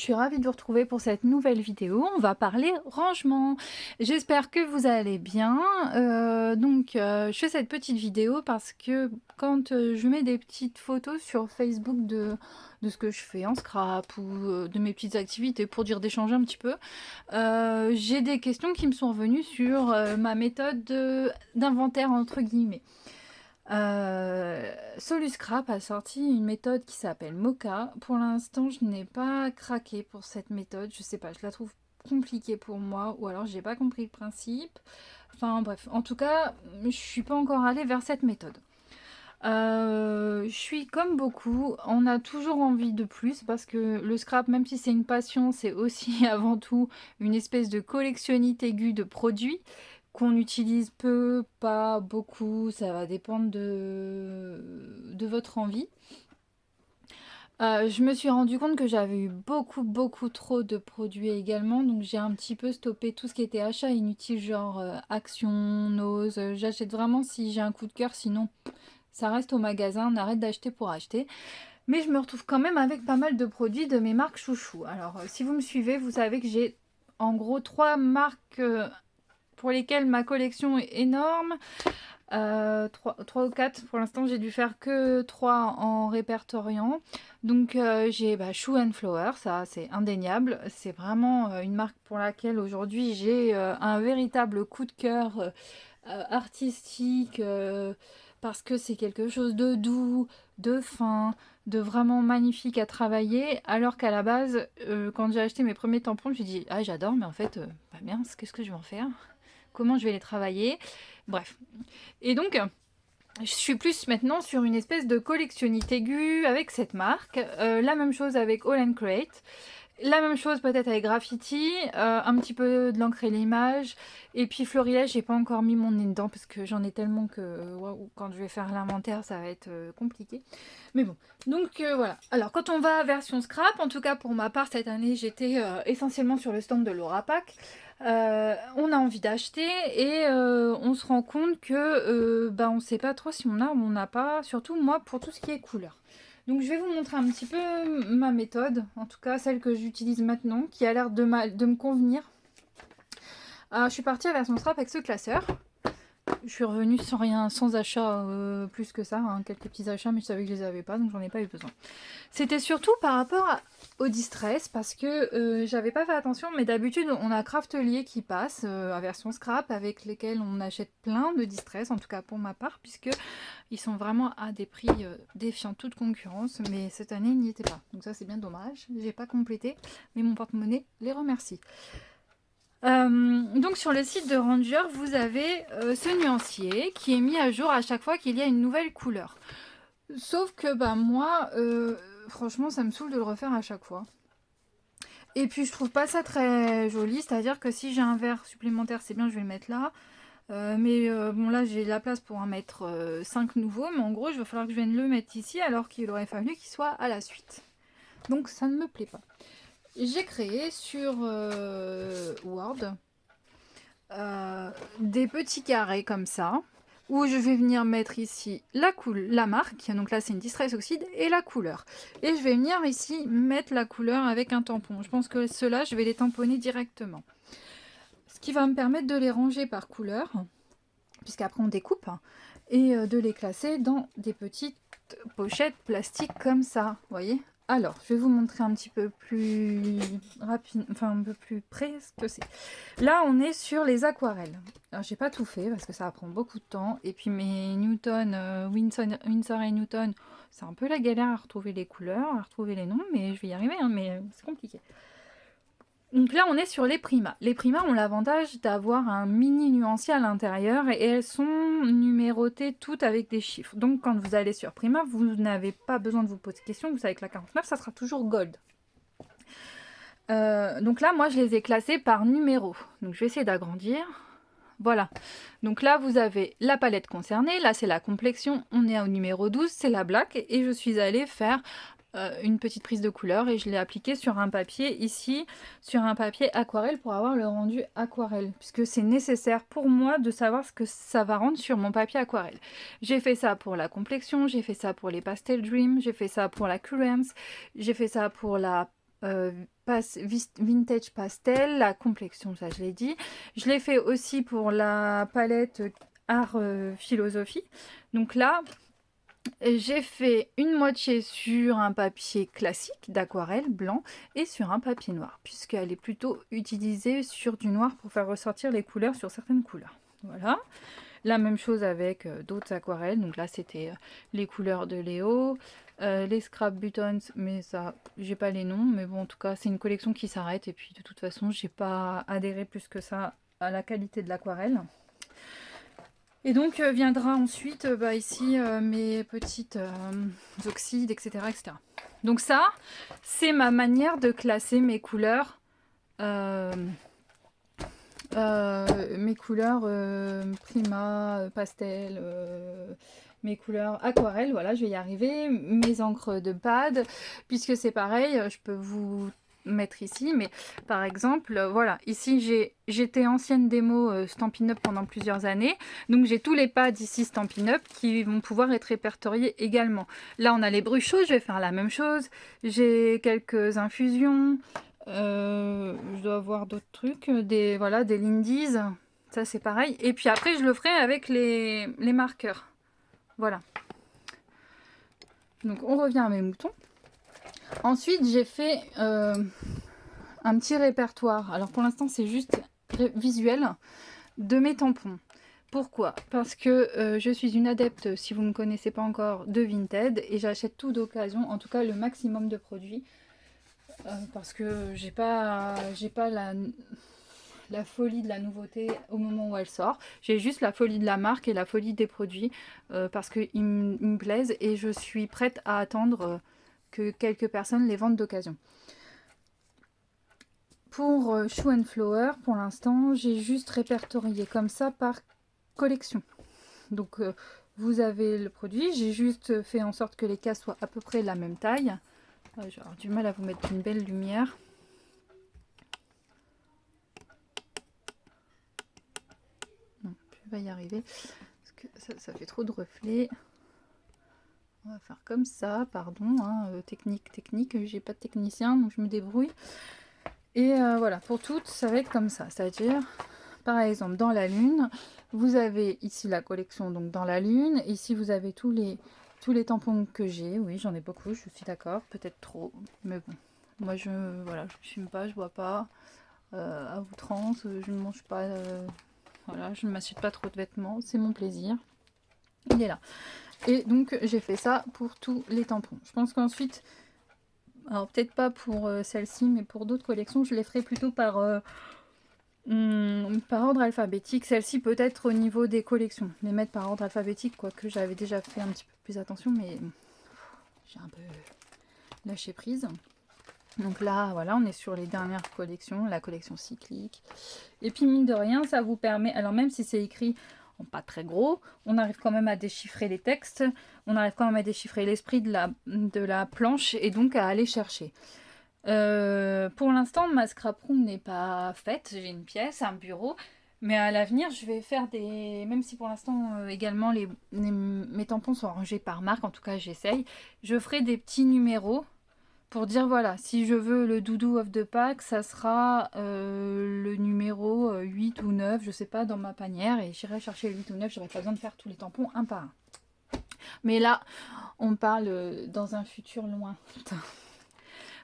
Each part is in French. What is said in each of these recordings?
je suis ravie de vous retrouver pour cette nouvelle vidéo. On va parler rangement. J'espère que vous allez bien. Je fais cette petite vidéo parce que quand je mets des petites photos sur Facebook de ce que je fais en scrap ou de mes petites activités pour dire d'échanger un petit peu, j'ai des questions qui me sont revenues sur ma méthode d'inventaire entre guillemets. Soluscrap a sorti une méthode qui s'appelle Mocha. Pour l'instant, je n'ai pas craqué pour cette méthode. Je sais pas, je la trouve compliquée pour moi, ou alors j'ai pas compris le principe. Enfin bref, en tout cas, je suis pas encore allée vers cette méthode. Je suis comme beaucoup, on a toujours envie de plus parce que le scrap, même si c'est une passion, c'est aussi avant tout une espèce de collectionnite aiguë de produits qu'on utilise peu, pas beaucoup, ça va dépendre de votre envie. Je me suis rendu compte que j'avais eu beaucoup trop de produits également, donc j'ai un petit peu stoppé tout ce qui était achat inutile, genre Action, Nose. J'achète vraiment si j'ai un coup de cœur, sinon ça reste au magasin, on arrête d'acheter pour acheter. Mais je me retrouve quand même avec pas mal de produits de mes marques chouchou. Alors si vous me suivez, vous savez que j'ai en gros 3 marques pour lesquelles ma collection est énorme. 3 ou 4, pour l'instant j'ai dû faire que 3 en répertoriant. Donc j'ai Shoe and Flower, ça c'est indéniable. C'est vraiment une marque pour laquelle aujourd'hui j'ai un véritable coup de cœur artistique, parce que c'est quelque chose de doux, de fin, de vraiment magnifique à travailler, alors qu'à la base, quand j'ai acheté mes premiers tampons, je me suis dit ah j'adore, mais en fait, mince, qu'est-ce que je vais en faire? Comment je vais les travailler? Bref. Et donc, je suis plus maintenant sur une espèce de collectionnite aiguë avec cette marque. La même chose avec All & Create. La même chose peut-être avec Graffiti, un petit peu de l'encre et l'image. Et puis Florilège, j'ai pas encore mis mon nez dedans parce que j'en ai tellement que quand je vais faire l'inventaire, ça va être compliqué. Mais bon, donc voilà. Alors quand on va à version scrap, en tout cas pour ma part cette année, j'étais essentiellement sur le stand de Laura Pack. On a envie d'acheter et on se rend compte que on sait pas trop si on a ou on n'a pas, surtout moi pour tout ce qui est couleur. Donc je vais vous montrer un petit peu ma méthode, en tout cas celle que j'utilise maintenant, qui a l'air de me convenir. Alors, je suis partie à version scrap avec ce classeur. Je suis revenue sans rien, sans achat plus que ça, hein, quelques petits achats, mais je savais que je les avais pas, donc j'en ai pas eu besoin. C'était surtout par rapport au distress, parce que j'avais pas fait attention, mais d'habitude on a Craftelier qui passe à version scrap, avec lesquels on achète plein de distress, en tout cas pour ma part, puisque ils sont vraiment à des prix défiant toute concurrence, mais cette année il n'y était pas. Donc ça c'est bien dommage, j'ai pas complété, mais mon porte-monnaie les remercie. Donc sur le site de Ranger, vous avez ce nuancier qui est mis à jour à chaque fois qu'il y a une nouvelle couleur. Sauf que moi, franchement, ça me saoule de le refaire à chaque fois. Et puis je trouve pas ça très joli, c'est-à-dire que si j'ai un vert supplémentaire, c'est bien, je vais le mettre là. Bon là j'ai la place pour en mettre 5 nouveaux, mais en gros il va falloir que je vienne le mettre ici alors qu'il aurait fallu qu'il soit à la suite. Donc ça ne me plaît pas. J'ai créé sur Word des petits carrés comme ça, où je vais venir mettre ici la marque, donc là c'est une Distress Oxide, et la couleur. Et je vais venir ici mettre la couleur avec un tampon. Je pense que ceux-là, je vais les tamponner directement. Ce qui va me permettre de les ranger par couleur, puisqu'après on découpe, et de les classer dans des petites pochettes plastiques comme ça, vous voyez. Alors, je vais vous montrer un petit peu plus rapide, enfin un peu plus près ce que c'est. Là, on est sur les aquarelles. Alors, j'ai pas tout fait parce que ça va prendre beaucoup de temps. Et puis mes Newton, Winsor et Newton, c'est un peu la galère à retrouver les couleurs, à retrouver les noms, mais je vais y arriver, hein, mais c'est compliqué. Donc là, on est sur les Prima. Les Prima ont l'avantage d'avoir un mini nuancier à l'intérieur et elles sont numérotées toutes avec des chiffres. Donc quand vous allez sur Prima, vous n'avez pas besoin de vous poser de questions. Vous savez que la 49, ça sera toujours gold. Donc là, moi, je les ai classés par numéro. Donc je vais essayer d'agrandir. Voilà. Donc là, vous avez la palette concernée. Là, c'est la complexion. On est au numéro 12, c'est la black. Et je suis allée faire une petite prise de couleur et je l'ai appliqué sur un papier ici, sur un papier aquarelle pour avoir le rendu aquarelle, puisque c'est nécessaire pour moi de savoir ce que ça va rendre sur mon papier aquarelle. J'ai fait ça pour la complexion, j'ai fait ça pour les Pastel Dream, j'ai fait ça pour la Currents, j'ai fait ça pour la Vintage Pastel, la complexion, ça je l'ai dit. Je l'ai fait aussi pour la palette Art Philosophie. Donc là, j'ai fait une moitié sur un papier classique d'aquarelle blanc et sur un papier noir, puisqu'elle est plutôt utilisée sur du noir pour faire ressortir les couleurs sur certaines couleurs. Voilà. La même chose avec d'autres aquarelles. Donc là, c'était les couleurs de Léo, les scrap buttons, mais ça, j'ai pas les noms. Mais bon, en tout cas, c'est une collection qui s'arrête. Et puis, de toute façon, j'ai pas adhéré plus que ça à la qualité de l'aquarelle. Et donc, viendra ensuite, ici, mes petites oxydes, etc., etc. Donc ça, c'est ma manière de classer mes couleurs. Mes couleurs Prima, pastel, mes couleurs aquarelle, voilà, je vais y arriver, mes encres de pad, puisque c'est pareil, je peux vous mettre ici, mais par exemple, voilà, ici j'étais ancienne démo Stampin' Up pendant plusieurs années, donc j'ai tous les pads ici Stampin' Up qui vont pouvoir être répertoriés également. Là on a les bruchos, je vais faire la même chose, j'ai quelques infusions, je dois avoir d'autres trucs, des Lindies, ça c'est pareil. Et puis après je le ferai avec les marqueurs. Voilà. Donc on revient à mes moutons. Ensuite j'ai fait un petit répertoire. Alors pour l'instant c'est juste visuel de mes tampons. Pourquoi? Parce que je suis une adepte, si vous ne me connaissez pas encore, de Vinted et j'achète tout d'occasion, en tout cas le maximum de produits. Parce que j'ai pas la folie de la nouveauté au moment où elle sort. J'ai juste la folie de la marque et la folie des produits parce qu'ils me plaisent et je suis prête à attendre que quelques personnes les vendent d'occasion. Pour Shoe and Flower, pour l'instant, j'ai juste répertorié comme ça par collection. Donc vous avez le produit, j'ai juste fait en sorte que les cases soient à peu près la même taille. J'ai du mal à vous mettre une belle lumière. Non, je vais y arriver. Parce que ça fait trop de reflets. On va faire comme ça, pardon. Technique, j'ai pas de technicien, donc je me débrouille. Et voilà, pour toutes, ça va être comme ça. C'est-à-dire, par exemple, dans la lune, vous avez ici la collection donc dans la lune. Ici, vous avez tous les tampons que j'ai. Oui, j'en ai beaucoup, je suis d'accord. Peut-être trop, mais bon. Moi, je fume pas, je bois pas à outrance. Je ne mange pas... voilà, je ne m'achète pas trop de vêtements. C'est mon plaisir. Il est là. Et donc, j'ai fait ça pour tous les tampons. Je pense qu'ensuite... Alors peut-être pas pour celle-ci, mais pour d'autres collections, je les ferai plutôt par ordre alphabétique. Celle-ci peut-être au niveau des collections. Les mettre par ordre alphabétique, quoique j'avais déjà fait un petit peu plus attention, mais j'ai un peu lâché prise. Donc là, voilà, on est sur les dernières collections, la collection cyclique. Et puis mine de rien, ça vous permet, alors même si c'est écrit en pas très gros, on arrive quand même à déchiffrer les textes, on arrive quand même à déchiffrer l'esprit de la planche et donc à aller chercher. Pour l'instant, ma scrap room n'est pas faite, j'ai une pièce, un bureau, mais à l'avenir, je vais faire des... Même si pour l'instant, également, mes tampons sont rangés par marque, en tout cas j'essaye, je ferai des petits numéros pour dire voilà, si je veux le doudou of the pack, ça sera le numéro 8 ou 9, je sais pas, dans ma panière. Et j'irai chercher le 8 ou 9, j'aurai pas besoin de faire tous les tampons un par un. Mais là, on parle dans un futur lointain.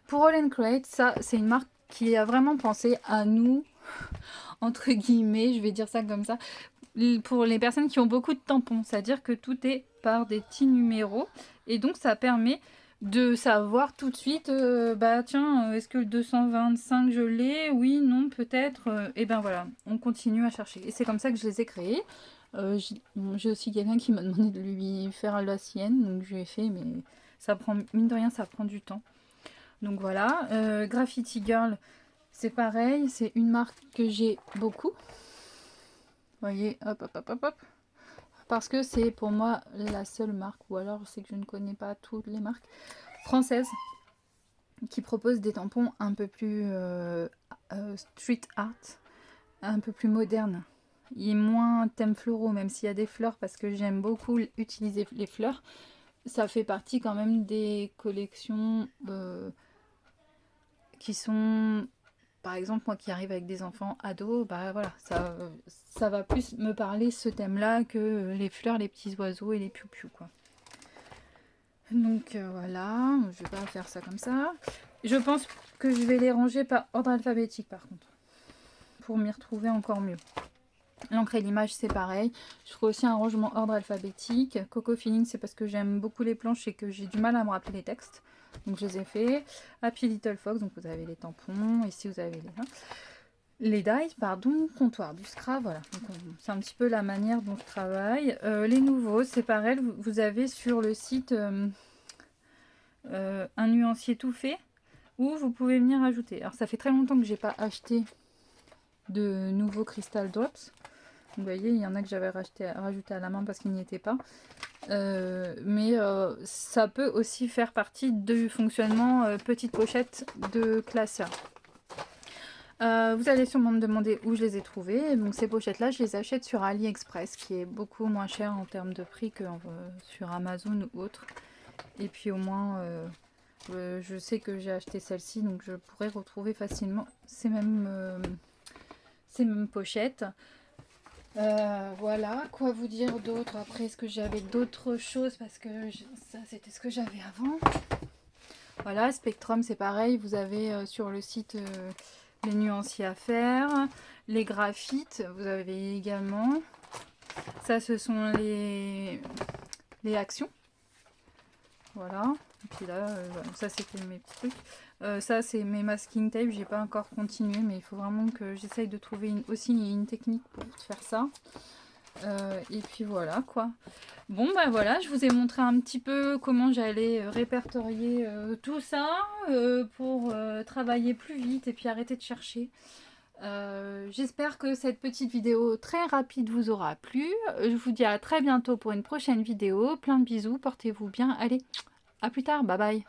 Pour All & Create, ça, c'est une marque qui a vraiment pensé à nous, entre guillemets, je vais dire ça comme ça, pour les personnes qui ont beaucoup de tampons. C'est-à-dire que tout est par des petits numéros. Et donc, ça permet de savoir tout de suite, tiens, est-ce que le 225 je l'ai? Oui, non, peut-être. Et ben voilà, on continue à chercher. Et c'est comme ça que je les ai créés. J'ai aussi quelqu'un qui m'a demandé de lui faire la sienne, donc je l'ai fait, mais ça prend, mine de rien, ça prend du temps. Donc voilà, Graffiti Girl, c'est pareil, c'est une marque que j'ai beaucoup. Vous voyez, hop, hop, hop, hop, hop. Parce que c'est pour moi la seule marque, ou alors c'est que je ne connais pas toutes les marques françaises qui proposent des tampons un peu plus street art, un peu plus moderne. Il est moins thème floraux, même s'il y a des fleurs, parce que j'aime beaucoup utiliser les fleurs. Ça fait partie quand même des collections qui sont, par exemple, moi qui arrive avec des enfants ados, bah voilà, ça va plus me parler ce thème-là que les fleurs, les petits oiseaux et les piou-piou, quoi. Donc voilà, je vais pas faire ça comme ça. Je pense que je vais les ranger par ordre alphabétique par contre, pour m'y retrouver encore mieux. L'encre et l'image c'est pareil, je ferai aussi un rangement ordre alphabétique. Coco Feeling c'est parce que j'aime beaucoup les planches et que j'ai du mal à me rappeler les textes, donc je les ai fait. Happy Little Fox, donc vous avez les tampons, ici vous avez les dies, pardon, comptoir du scrap, voilà. C'est un petit peu la manière dont je travaille. Les nouveaux, c'est pareil, vous avez sur le site un nuancier tout fait où vous pouvez venir ajouter. Alors ça fait très longtemps que j'ai pas acheté de nouveaux Crystal Drops. Vous voyez, il y en a que j'avais rajouté à la main parce qu'ils n'y étaient pas. Mais ça peut aussi faire partie du fonctionnement petite pochette de classeur. Vous allez sûrement me demander où je les ai trouvées. Donc ces pochettes là je les achète sur AliExpress qui est beaucoup moins cher en termes de prix que sur Amazon ou autre. Et puis au moins je sais que j'ai acheté celle-ci, donc je pourrais retrouver facilement ces mêmes pochettes. Voilà, quoi vous dire d'autre? Après, est-ce que j'avais d'autres choses? Parce que ça c'était ce que j'avais avant. Voilà, Spectrum c'est pareil, vous avez sur le site les nuanciers à faire, les graphites, vous avez également. Ça ce sont les actions. Voilà, et puis là, ça c'était mes petits trucs. Ça c'est mes masking tape, j'ai pas encore continué, mais il faut vraiment que j'essaye de trouver aussi une technique pour faire ça. Et puis voilà quoi. Bon bah voilà, je vous ai montré un petit peu comment j'allais répertorier tout ça pour travailler plus vite et puis arrêter de chercher. J'espère que cette petite vidéo très rapide vous aura plu. Je vous dis à très bientôt pour une prochaine vidéo. Plein de bisous, portez-vous bien. Allez, à plus tard, bye bye.